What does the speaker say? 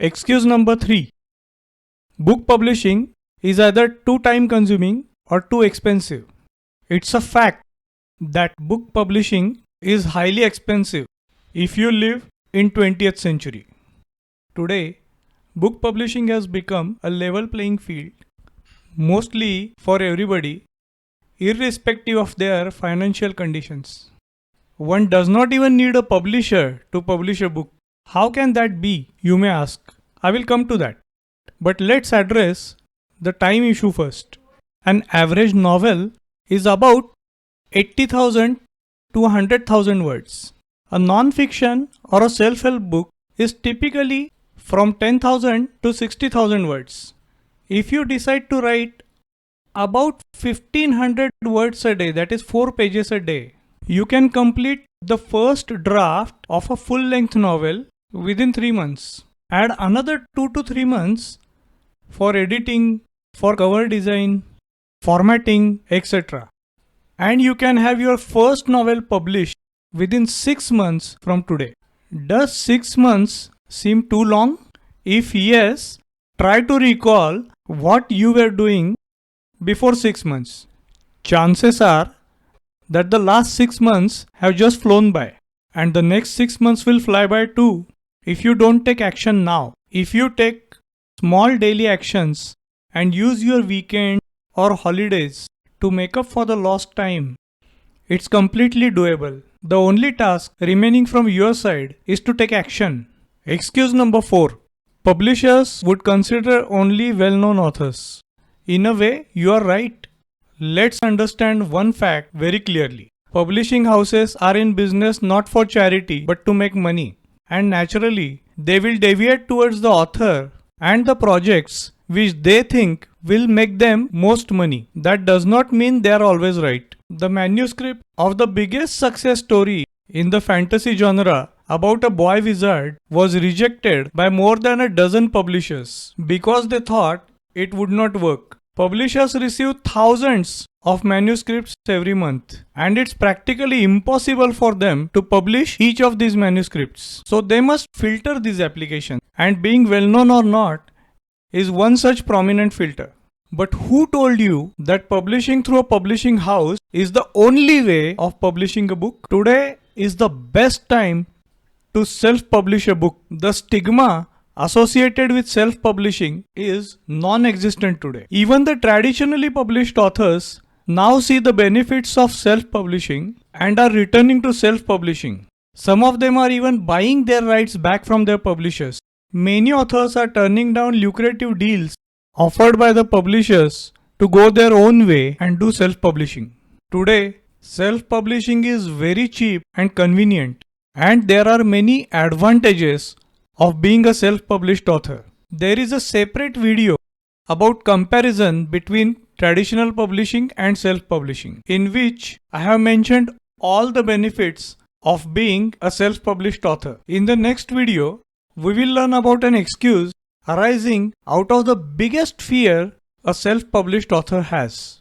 Excuse number 3. Book publishing is either too time consuming or too expensive. It's a fact that book publishing is highly expensive if you live in 20th century. Today, book publishing has become a level playing field, mostly for everybody, irrespective of their financial conditions. One does not even need a publisher to publish a book. How can that be, you may ask? I will come to that. But let's address the time issue first. An average novel is about 80,000 to 100,000 words. A non-fiction or a self-help book is typically from 10,000 to 60,000 words. If you decide to write about 1500 words a day, that is 4 pages a day, you can complete the first draft of a full-length novel within 3 months. Add another 2 to 3 months for editing, for cover design, formatting, etc. And you can have your first novel published within 6 months from today. Does 6 months seem too long? If yes, try to recall what you were doing before 6 months. Chances are that the last 6 months have just flown by, and the next 6 months will fly by too if you don't take action now. If you take small daily actions and use your weekend or holidays to make up for the lost time, it's completely doable. The only task remaining from your side is to take action. Excuse number 4. Publishers would consider only well-known authors. In a way, you are right. Let's understand one fact very clearly. Publishing houses are in business not for charity but to make money. And naturally, they will deviate towards the author and the projects which they think will make them most money. That does not mean they are always right. The manuscript of the biggest success story in the fantasy genre about a boy wizard was rejected by more than a dozen publishers because they thought it would not work. Publishers receive thousands of manuscripts every month, and it's practically impossible for them to publish each of these manuscripts. So they must filter these applications, and being well known or not is one such prominent filter. But who told you that publishing through a publishing house is the only way of publishing a book? Today is the best time to self-publish a book. The stigma associated with self-publishing is non-existent today. Even the traditionally published authors now see the benefits of self-publishing and are returning to self-publishing. Some of them are even buying their rights back from their publishers. Many authors are turning down lucrative deals offered by the publishers to go their own way and do self-publishing. Today, self-publishing is very cheap and convenient, and there are many advantages of being a self-published author. There is a separate video about comparison between traditional publishing and self-publishing, in which I have mentioned all the benefits of being a self-published author. In the next video, we will learn about an excuse arising out of the biggest fear a self-published author has.